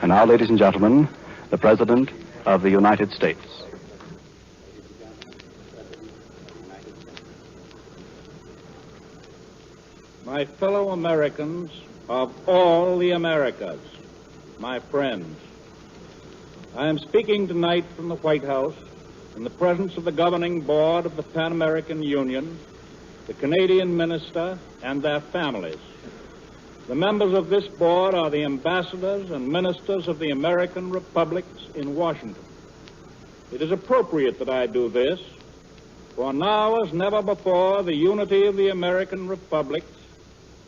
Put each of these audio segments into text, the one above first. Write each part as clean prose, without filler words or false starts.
And now, ladies and gentlemen, the President of the United States. My fellow Americans of all the Americas, my friends, I am speaking tonight from the White House in the presence of the governing board of the Pan American Union, the Canadian minister, and their families. The members of this board are the ambassadors and ministers of the American republics in Washington. It is appropriate that I do this, for now as never before, the unity of the American republics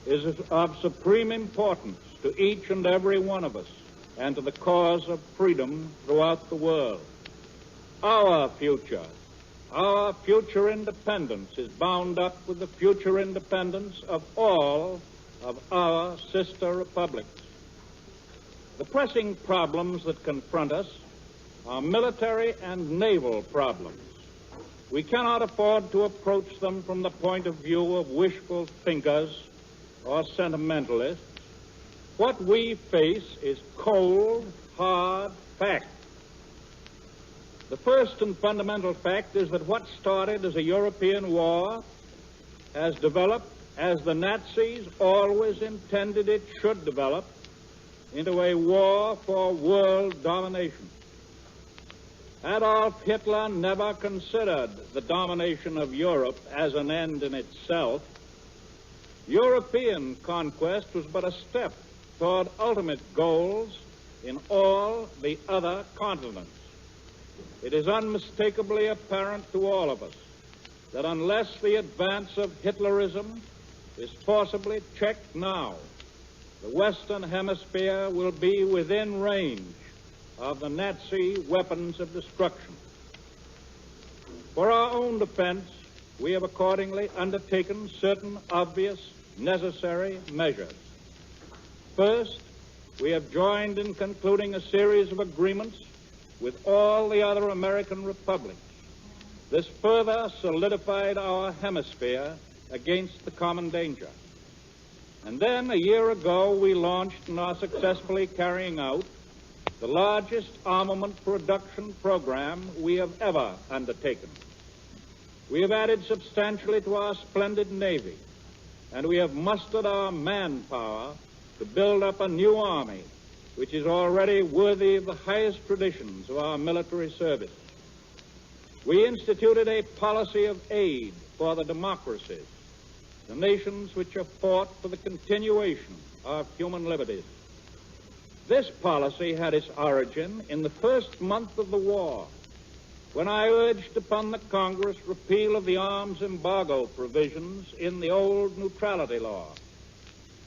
is of supreme importance to each and every one of us and to the cause of freedom throughout the world. Our future independence is bound up with the future independence of all of our sister republics. The pressing problems that confront us are military and naval problems. We cannot afford to approach them from the point of view of wishful thinkers or sentimentalists. What we face is cold, hard fact. The first and fundamental fact is that what started as a European war has developed, as the Nazis always intended it should develop, into a war for world domination. Adolf Hitler never considered the domination of Europe as an end in itself. European conquest was but a step toward ultimate goals in all the other continents. It is unmistakably apparent to all of us that unless the advance of Hitlerism is forcibly checked now, the Western Hemisphere will be within range of the Nazi weapons of destruction. For our own defense, we have accordingly undertaken certain obvious, necessary measures. First, we have joined in concluding a series of agreements with all the other American republics. This further solidified our hemisphere against the common danger. And then, a year ago, we launched and are successfully carrying out the largest armament production program we have ever undertaken. We have added substantially to our splendid Navy, and we have mustered our manpower to build up a new army, which is already worthy of the highest traditions of our military service. We instituted a policy of aid for the democracies, the nations which have fought for the continuation of human liberties. This policy had its origin in the first month of the war, when I urged upon the Congress repeal of the arms embargo provisions in the old neutrality law.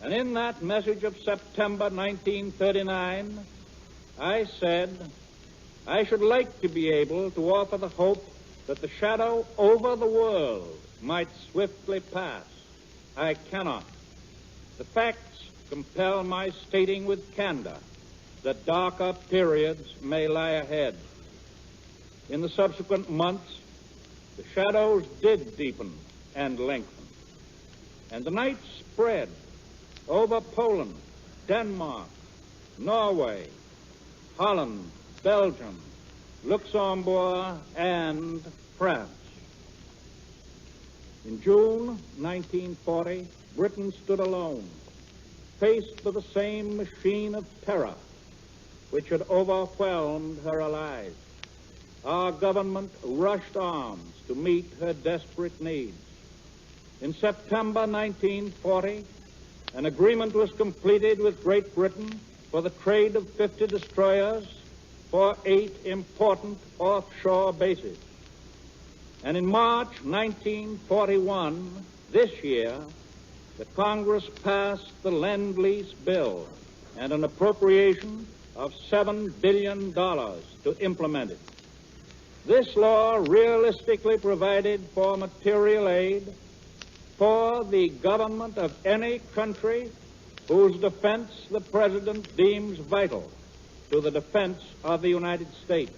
And in that message of September 1939, I said, I should like to be able to offer the hope that the shadow over the world might swiftly pass. I cannot. The facts compel my stating with candor that darker periods may lie ahead. In the subsequent months, the shadows did deepen and lengthen, and the night spread over Poland, Denmark, Norway, Holland, Belgium, Luxembourg, and France. In June 1940, Britain stood alone, faced with the same machine of terror which had overwhelmed her allies. Our government rushed arms to meet her desperate needs. In September 1940, an agreement was completed with Great Britain for the trade of 50 destroyers for 8 important offshore bases. And in March 1941, this year, the Congress passed the Lend-Lease Bill and an appropriation of $7 billion to implement it. This law realistically provided for material aid for the government of any country whose defense the President deems vital to the defense of the United States.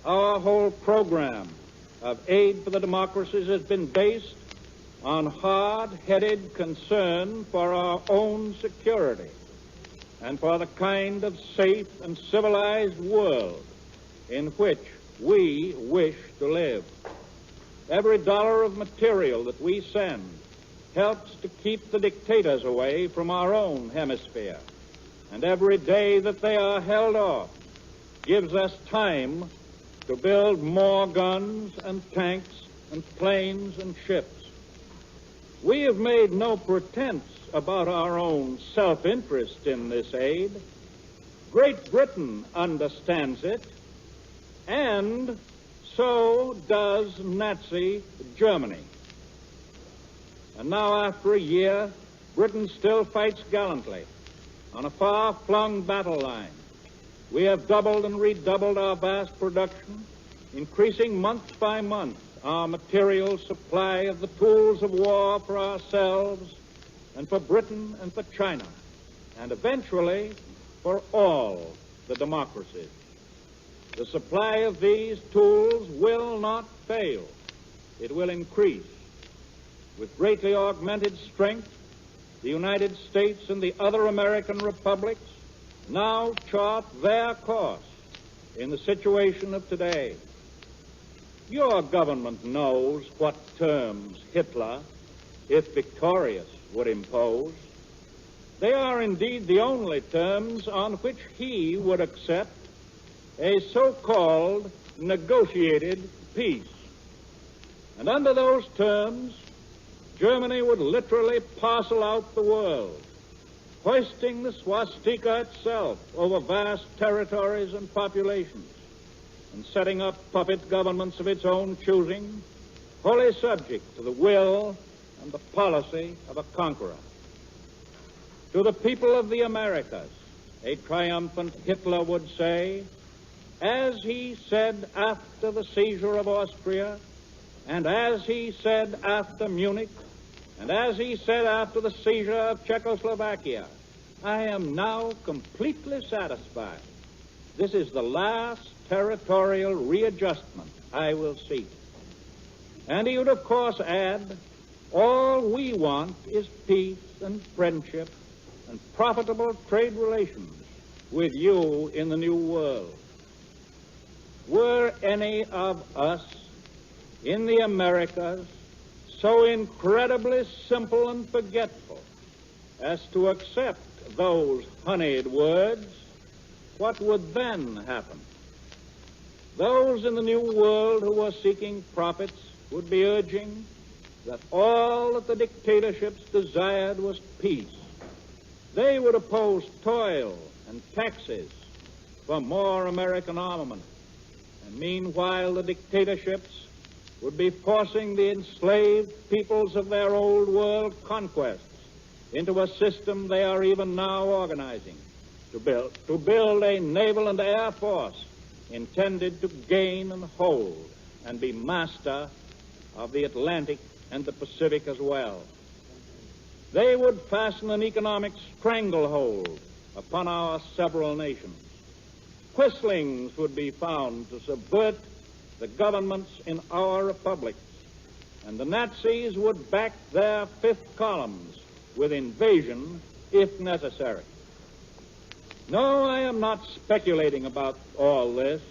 Our whole program of aid for the democracies has been based on hard-headed concern for our own security and for the kind of safe and civilized world in which we wish to live. Every dollar of material that we send helps to keep the dictators away from our own hemisphere. And every day that they are held off gives us time to build more guns and tanks and planes and ships. We have made no pretense about our own self-interest in this aid. Great Britain understands it, and so does Nazi Germany. And now, after a year, Britain still fights gallantly on a far-flung battle line. We have doubled and redoubled our vast production, increasing month by month our material supply of the tools of war for ourselves and for Britain and for China, and eventually for all the democracies. The supply of these tools will not fail. It will increase. With greatly augmented strength, the United States and the other American republics now chart their course in the situation of today. Your government knows what terms Hitler, if victorious, would impose. They are indeed the only terms on which he would accept a so-called negotiated peace. And under those terms, Germany would literally parcel out the world, hoisting the swastika itself over vast territories and populations, and setting up puppet governments of its own choosing, wholly subject to the will and the policy of a conqueror. To the people of the Americas, a triumphant Hitler would say, as he said after the seizure of Austria, and as he said after Munich, and as he said after the seizure of Czechoslovakia, I am now completely satisfied. This is the last territorial readjustment I will seek. And he would, of course, add, all we want is peace and friendship and profitable trade relations with you in the new world. Were any of us in the Americas so incredibly simple and forgetful as to accept those honeyed words, what would then happen? Those in the New World who were seeking profits would be urging that all that the dictatorships desired was peace. They would oppose toil and taxes for more American armament. And meanwhile, the dictatorships would be forcing the enslaved peoples of their old world conquests into a system they are even now organizing to build a naval and air force intended to gain and hold and be master of the Atlantic and the Pacific as well. They would fasten an economic stranglehold upon our several nations. Quislings would be found to subvert the governments in our republics, and the Nazis would back their fifth columns with invasion if necessary. No, I am not speculating about all this.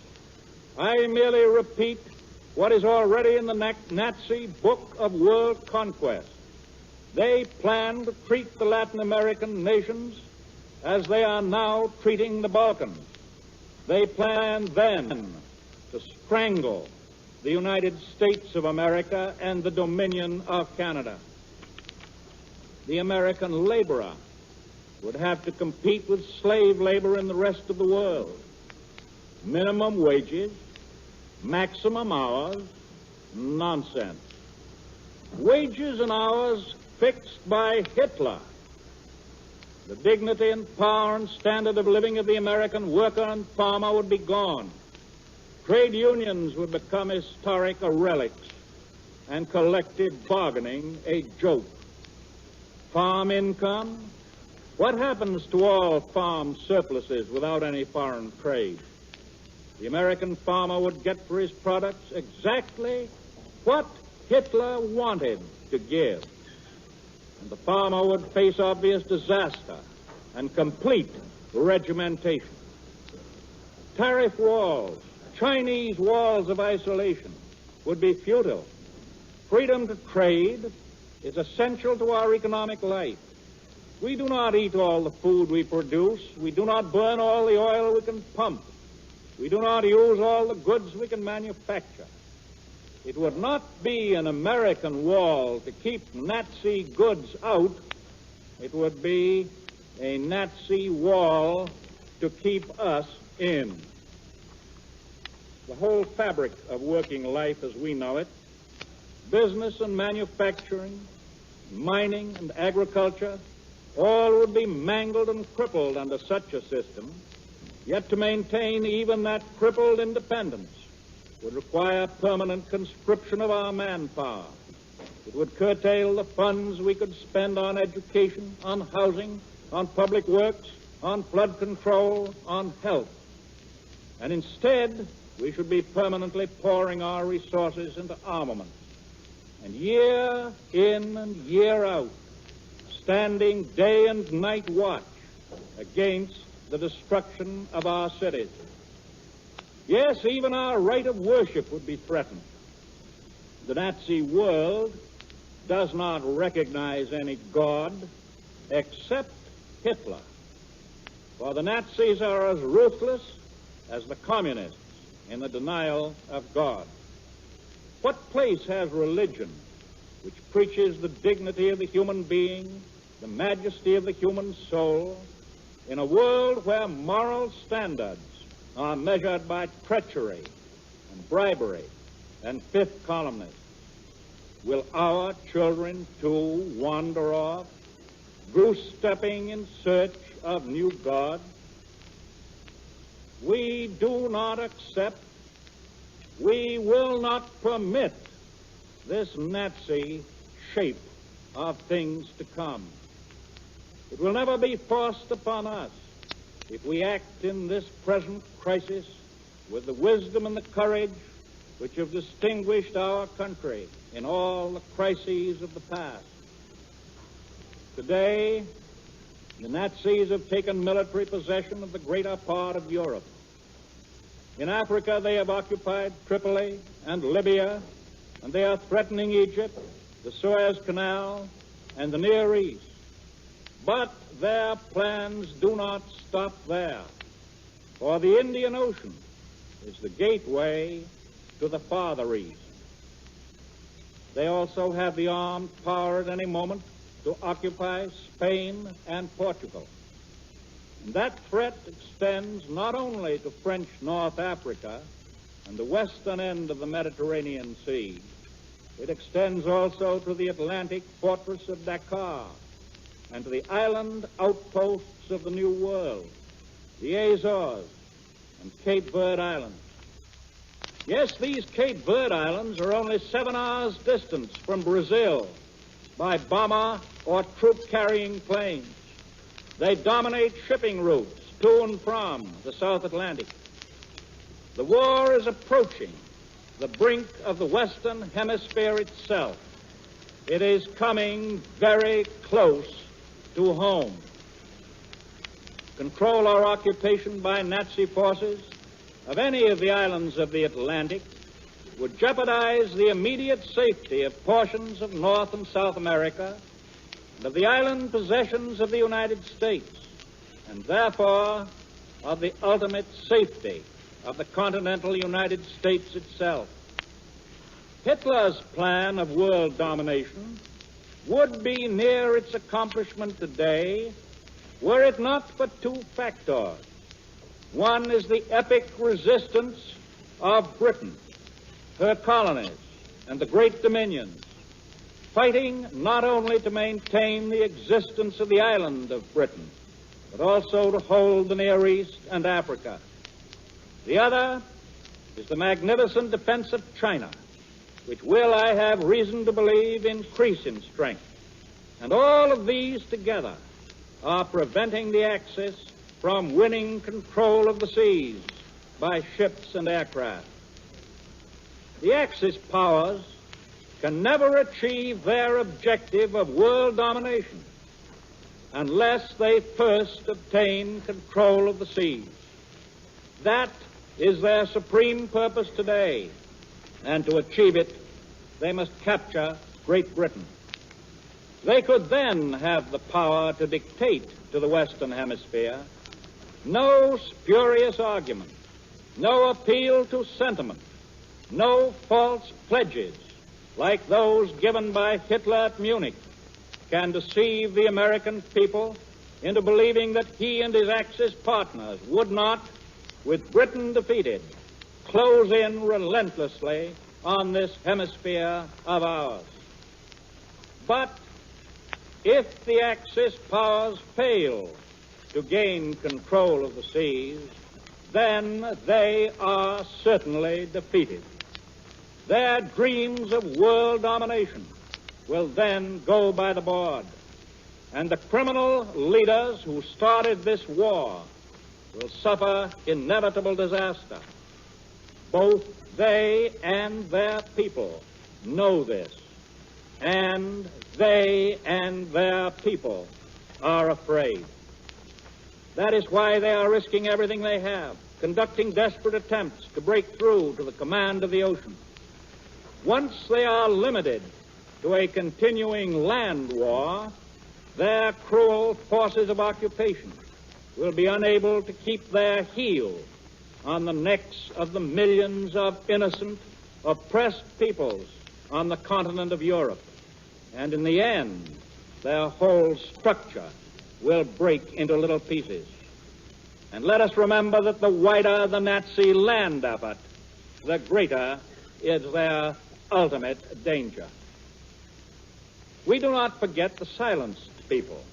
I merely repeat what is already in the Nazi Book of World Conquest. They plan to treat the Latin American nations as they are now treating the Balkans. They plan then to strangle the United States of America and the Dominion of Canada. The American laborer would have to compete with slave labor in the rest of the world. Minimum wages, maximum hours, nonsense. Wages and hours fixed by Hitler. The dignity and power and standard of living of the American worker and farmer would be gone. Trade unions would become historic relics and collective bargaining a joke. Farm income? What happens to all farm surpluses without any foreign trade? The American farmer would get for his products exactly what Hitler wanted to give. And the farmer would face obvious disaster and complete regimentation. Tariff walls, Chinese walls of isolation would be futile. Freedom to trade is essential to our economic life. We do not eat all the food we produce. We do not burn all the oil we can pump. We do not use all the goods we can manufacture. It would not be an American wall to keep Nazi goods out. It would be a Nazi wall to keep us in. The whole fabric of working life as we know it, business and manufacturing, mining and agriculture, all would be mangled and crippled under such a system. Yet to maintain even that crippled independence would require permanent conscription of our manpower. It would curtail the funds we could spend on education, on housing, on public works, on flood control, on health. And instead, we should be permanently pouring our resources into armaments. And year in and year out, standing day and night watch against the destruction of our cities. Yes, even our right of worship would be threatened. The Nazi world does not recognize any God except Hitler. For the Nazis are as ruthless as the communists in the denial of God. What place has religion, which preaches the dignity of the human being, the majesty of the human soul, in a world where moral standards are measured by treachery and bribery and fifth columnists? Will our children, too, wander off, goose-stepping in search of new gods? We do not accept, we will not permit this Nazi shape of things to come. It will never be forced upon us if we act in this present crisis with the wisdom and the courage which have distinguished our country in all the crises of the past. Today, the Nazis have taken military possession of the greater part of Europe. In Africa, they have occupied Tripoli and Libya, and they are threatening Egypt, the Suez Canal, and the Near East. But their plans do not stop there, for the Indian Ocean is the gateway to the Farther East. They also have the armed power at any moment to occupy Spain and Portugal. And that threat extends not only to French North Africa and the western end of the Mediterranean Sea, it extends also to the Atlantic fortress of Dakar and to the island outposts of the New World, the Azores and Cape Verde Islands. Yes, these Cape Verde Islands are only 7 hours' distance from Brazil by bomber or troop-carrying planes. They dominate shipping routes to and from the South Atlantic. The war is approaching the brink of the Western Hemisphere itself. It is coming very close to home. Control or occupation by Nazi forces of any of the islands of the Atlantic would jeopardize the immediate safety of portions of North and South America and of the island possessions of the United States, and therefore of the ultimate safety of the continental United States itself. Hitler's plan of world domination would be near its accomplishment today were it not for 2 factors. One is the epic resistance of Britain, her colonies, and the great dominions, fighting not only to maintain the existence of the island of Britain, but also to hold the Near East and Africa. The other is the magnificent defense of China, which will, I have reason to believe, increase in strength. And all of these together are preventing the Axis from winning control of the seas by ships and aircraft. The Axis powers can never achieve their objective of world domination unless they first obtain control of the seas. That is their supreme purpose today, and to achieve it, they must capture Great Britain. They could then have the power to dictate to the Western Hemisphere no spurious argument, no appeal to sentiment, no false pledges like those given by Hitler at Munich can deceive the American people into believing that he and his Axis partners would not, with Britain defeated, close in relentlessly on this hemisphere of ours. But if the Axis powers fail to gain control of the seas, then they are certainly defeated. Their dreams of world domination will then go by the board, and the criminal leaders who started this war will suffer inevitable disaster. Both they and their people know this, and they and their people are afraid. That is why they are risking everything they have, conducting desperate attempts to break through to the command of the ocean. Once they are limited to a continuing land war, their cruel forces of occupation will be unable to keep their heel on the necks of the millions of innocent, oppressed peoples on the continent of Europe. And in the end, their whole structure will break into little pieces. And let us remember that the wider the Nazi land effort, the greater is their ultimate danger. We do not forget the silenced people.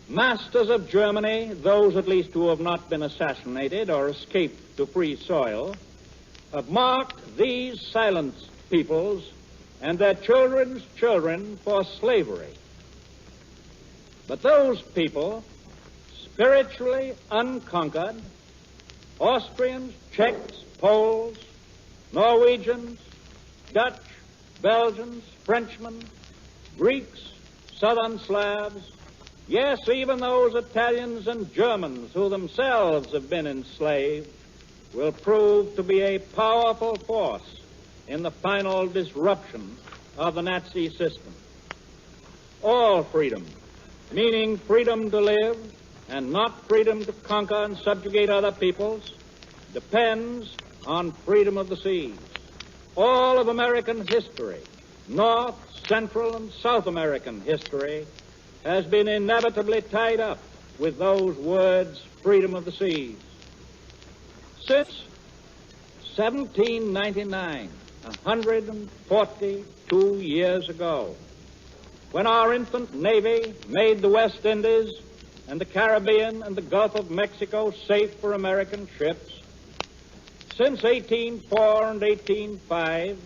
Masters of Germany, those at least who have not been assassinated or escaped to free soil, have marked these silenced peoples and their children's children for slavery. But those people, spiritually unconquered, Austrians, Czechs, Poles, Norwegians, Dutch, Belgians, Frenchmen, Greeks, Southern Slavs, yes, even those Italians and Germans who themselves have been enslaved, will prove to be a powerful force in the final disruption of the Nazi system. All freedom, meaning freedom to live and not freedom to conquer and subjugate other peoples, depends on freedom of the seas. All of American history, North, Central, and South American history, has been inevitably tied up with those words, freedom of the seas. Since 1799, 142 years ago, when our infant Navy made the West Indies and the Caribbean and the Gulf of Mexico safe for American ships, since 1804 and 1805,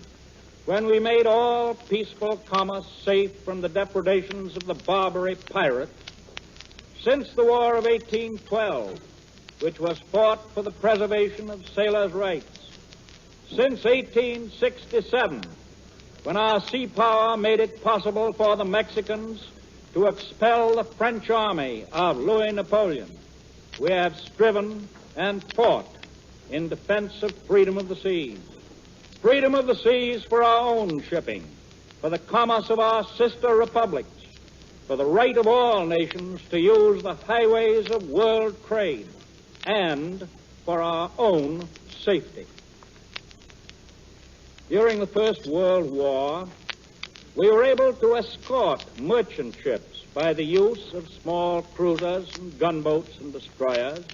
when we made all peaceful commerce safe from the depredations of the Barbary pirates, since the War of 1812, which was fought for the preservation of sailors' rights, since 1867, when our sea power made it possible for the Mexicans to expel the French army of Louis Napoleon, we have striven and fought in defense of freedom of the seas. Freedom of the seas for our own shipping, for the commerce of our sister republics, for the right of all nations to use the highways of world trade, and for our own safety. During the First World War, we were able to escort merchant ships by the use of small cruisers and gunboats and destroyers,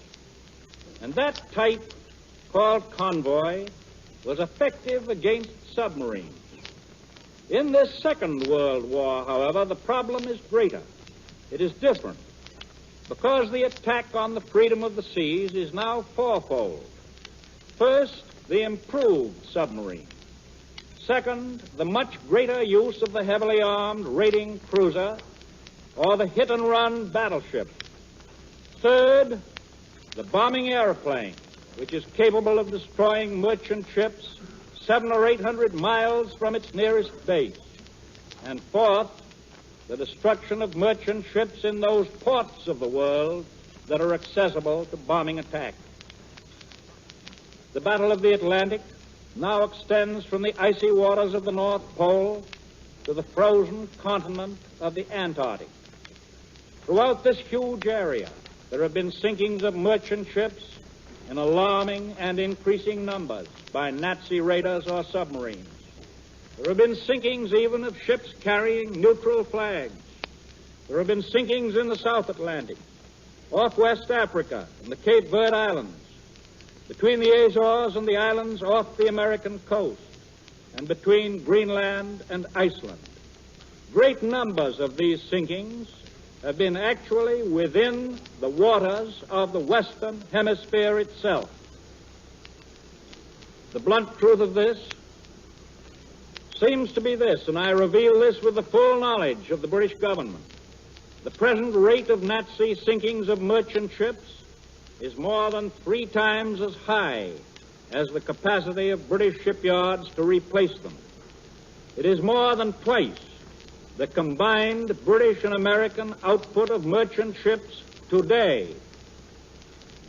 and that type, called convoy, was effective against submarines. In this Second World War, however, the problem is greater. It is different, because the attack on the freedom of the seas is now fourfold. First, the improved submarine. Second, the much greater use of the heavily armed raiding cruiser or the hit-and-run battleship. Third, the bombing airplane, which is capable of destroying merchant ships 700 or 800 miles from its nearest base. And fourth, the destruction of merchant ships in those ports of the world that are accessible to bombing attack. The Battle of the Atlantic now extends from the icy waters of the North Pole to the frozen continent of the Antarctic. Throughout this huge area, there have been sinkings of merchant ships in alarming and increasing numbers by Nazi raiders or submarines. There have been sinkings even of ships carrying neutral flags. There have been sinkings in the South Atlantic, off West Africa and the Cape Verde Islands, between the Azores and the islands off the American coast, and between Greenland and Iceland. Great numbers of these sinkings have been actually within the waters of the Western Hemisphere itself. The blunt truth of this seems to be this, and I reveal this with the full knowledge of the British government. The present rate of Nazi sinkings of merchant ships is more than 3 times as high as the capacity of British shipyards to replace them. It is more than twice the combined British and American output of merchant ships today.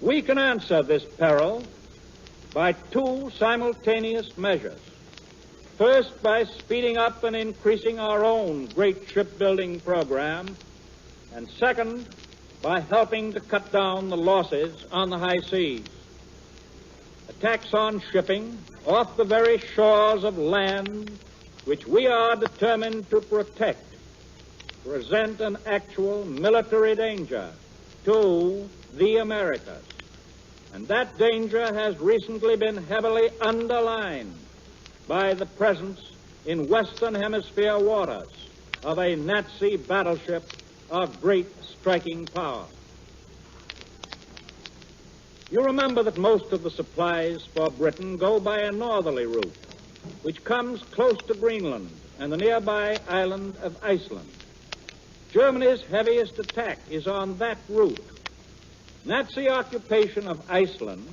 We can answer this peril by 2 simultaneous measures. First, by speeding up and increasing our own great shipbuilding program, and second, by helping to cut down the losses on the high seas. Attacks on shipping off the very shores of land which we are determined to protect present an actual military danger to the Americas. And that danger has recently been heavily underlined by the presence in Western Hemisphere waters of a Nazi battleship of great striking power. You remember that most of the supplies for Britain go by a northerly route, which comes close to Greenland and the nearby island of Iceland. Germany's heaviest attack is on that route. Nazi occupation of Iceland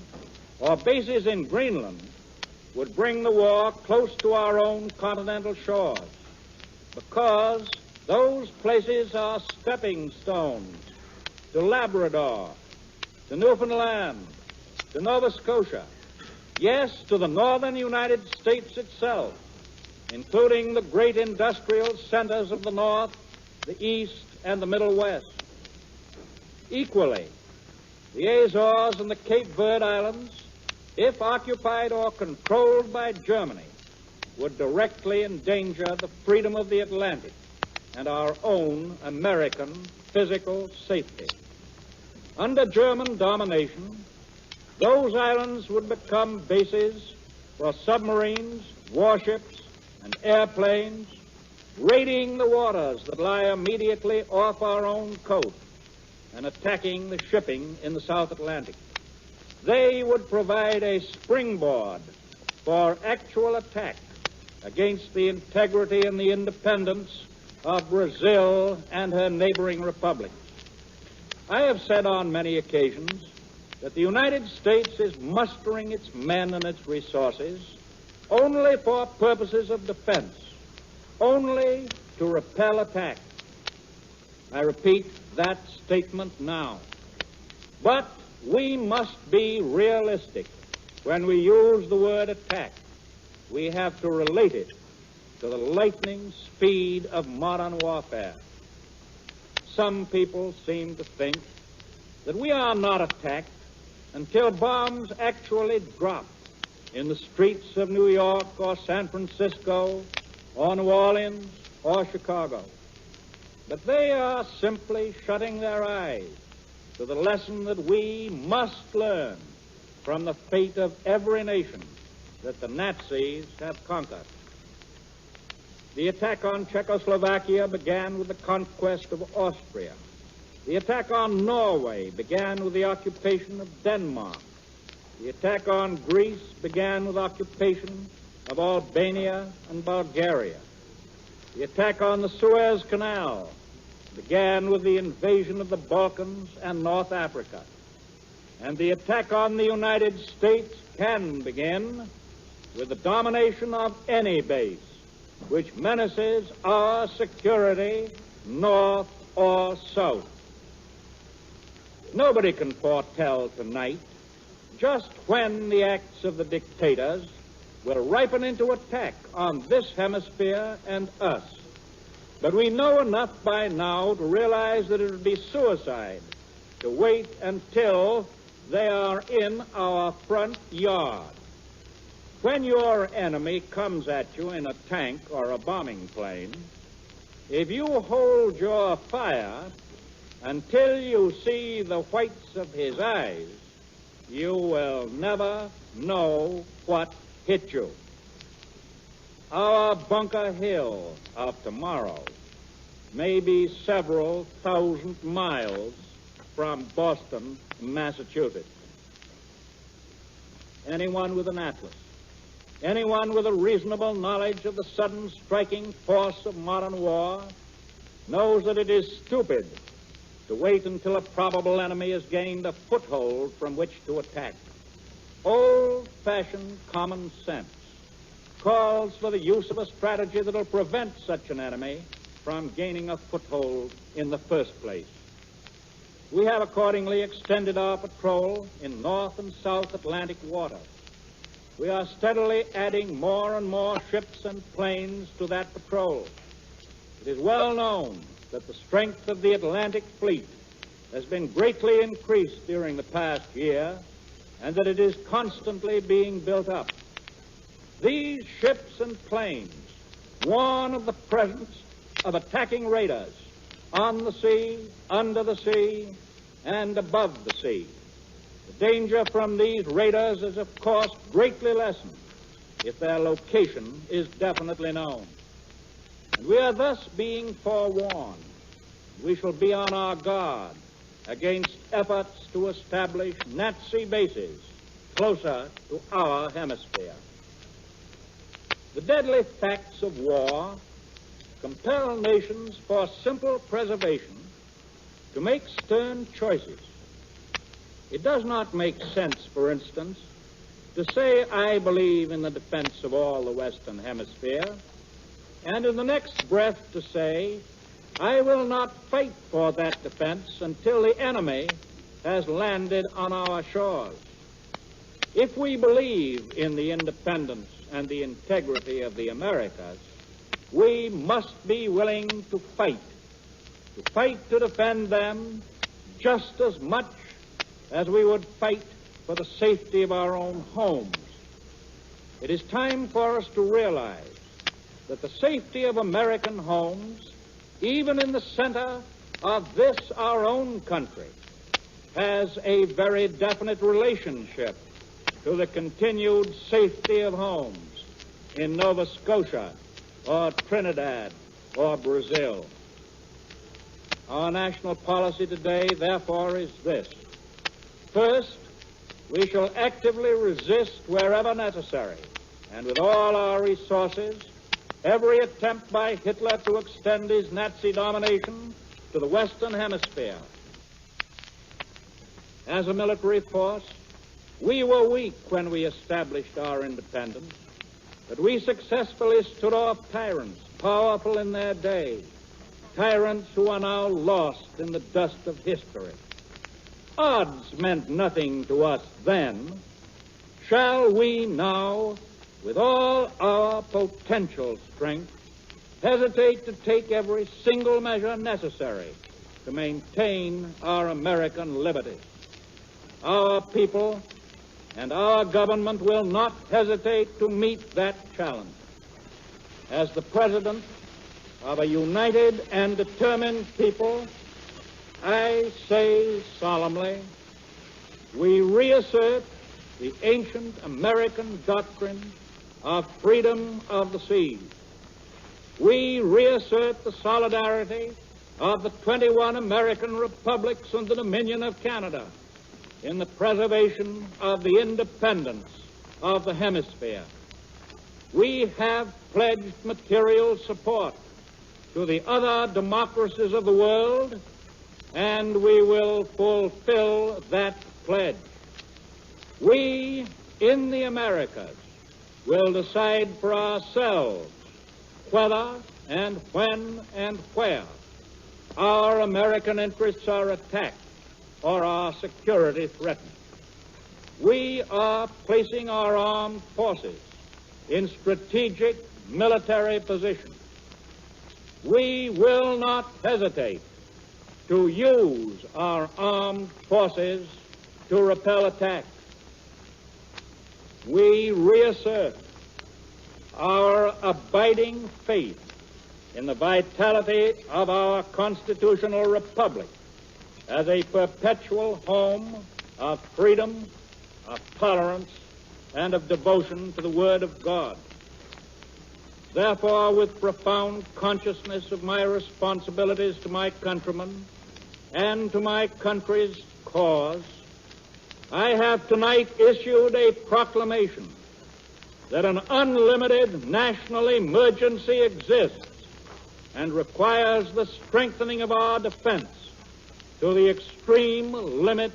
or bases in Greenland would bring the war close to our own continental shores, because those places are stepping stones to Labrador, to Newfoundland, to Nova Scotia, yes, to the northern United States itself, including the great industrial centers of the North, the East, and the Middle West. Equally, the Azores and the Cape Verde Islands, if occupied or controlled by Germany, would directly endanger the freedom of the Atlantic and our own American physical safety. Under German domination, those islands would become bases for submarines, warships, and airplanes raiding the waters that lie immediately off our own coast and attacking the shipping in the South Atlantic. They would provide a springboard for actual attack against the integrity and the independence of Brazil and her neighboring republics. I have said on many occasions that the United States is mustering its men and its resources only for purposes of defense, only to repel attack. I repeat that statement now. But we must be realistic when we use the word attack. We have to relate it to the lightning speed of modern warfare. Some people seem to think that we are not attacked until bombs actually drop in the streets of New York or San Francisco or New Orleans or Chicago. But they are simply shutting their eyes to the lesson that we must learn from the fate of every nation that the Nazis have conquered. The attack on Czechoslovakia began with the conquest of Austria. The attack on Norway began with the occupation of Denmark. The attack on Greece began with occupation of Albania and Bulgaria. The attack on the Suez Canal began with the invasion of the Balkans and North Africa. And the attack on the United States can begin with the domination of any base which menaces our security north or south. Nobody can foretell tonight just when the acts of the dictators will ripen into attack on this hemisphere and us. But we know enough by now to realize that it would be suicide to wait until they are in our front yard. When your enemy comes at you in a tank or a bombing plane, if you hold your fire until you see the whites of his eyes, you will never know what hit you. Our Bunker Hill of tomorrow may be several thousand miles from Boston, Massachusetts. Anyone with an atlas, anyone with a reasonable knowledge of the sudden striking force of modern war knows that it is stupid to wait until a probable enemy has gained a foothold from which to attack. Old-fashioned common sense calls for the use of a strategy that will prevent such an enemy from gaining a foothold in the first place. We have accordingly extended our patrol in North and South Atlantic waters. We are steadily adding more and more ships and planes to that patrol. It is well known that the strength of the Atlantic fleet has been greatly increased during the past year and that it is constantly being built up. These ships and planes warn of the presence of attacking raiders on the sea, under the sea, and above the sea. The danger from these raiders is, of course, greatly lessened if their location is definitely known. And we are thus being forewarned. We shall be on our guard against efforts to establish Nazi bases closer to our hemisphere. The deadly facts of war compel nations for simple preservation to make stern choices. It does not make sense, for instance, to say, I believe in the defense of all the Western Hemisphere, and in the next breath to say, I will not fight for that defense until the enemy has landed on our shores. If we believe in the independence and the integrity of the Americas, we must be willing to fight to defend them just as much as we would fight for the safety of our own homes. It is time for us to realize that the safety of American homes, even in the center of this, our own country, has a very definite relationship to the continued safety of homes in Nova Scotia or Trinidad or Brazil. Our national policy today, therefore, is this. First, we shall actively resist wherever necessary, and with all our resources, every attempt by Hitler to extend his Nazi domination to the Western Hemisphere. As a military force, we were weak when we established our independence, but we successfully stood off tyrants, powerful in their day, tyrants who are now lost in the dust of history. Odds meant nothing to us then. Shall we now, with all our potential strength, hesitate to take every single measure necessary to maintain our American liberty? Our people and our government will not hesitate to meet that challenge. As the President of a united and determined people, I say solemnly, we reassert the ancient American doctrine of freedom of the seas. We reassert the solidarity of the 21 American republics and the Dominion of Canada in the preservation of the independence of the hemisphere. We have pledged material support to the other democracies of the world, and we will fulfill that pledge. We, in the Americas, will decide for ourselves whether and when and where our American interests are attacked or our security threatened. We are placing our armed forces in strategic military positions. We will not hesitate to use our armed forces to repel attacks. We reassert our abiding faith in the vitality of our constitutional republic as a perpetual home of freedom, of tolerance, and of devotion to the Word of God. Therefore, with profound consciousness of my responsibilities to my countrymen and to my country's cause, I have tonight issued a proclamation that an unlimited national emergency exists and requires the strengthening of our defense to the extreme limit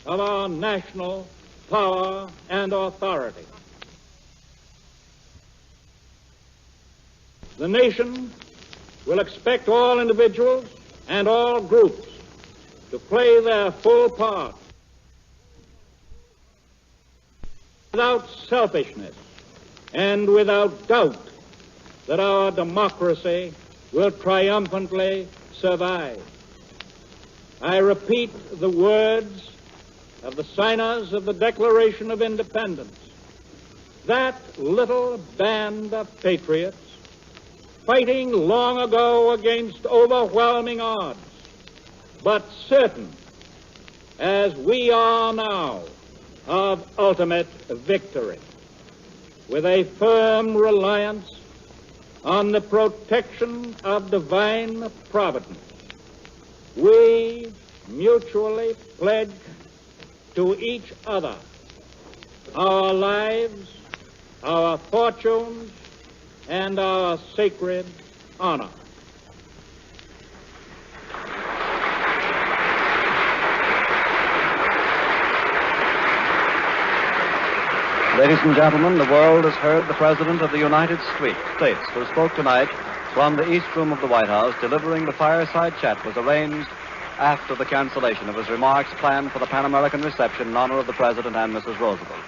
of our national power and authority. The nation will expect all individuals and all groups to play their full part without selfishness and without doubt that our democracy will triumphantly survive. I repeat the words of the signers of the Declaration of Independence. That little band of patriots, fighting long ago against overwhelming odds, but certain, as we are now, of ultimate victory, with a firm reliance on the protection of divine providence, we mutually pledge to each other our lives, our fortunes, and our sacred honor. Ladies and gentlemen, the world has heard the President of the United States, who spoke tonight from the East Room of the White House. Delivering the fireside chat was arranged after the cancellation of his remarks planned for the Pan American reception in honor of the President and Mrs. Roosevelt.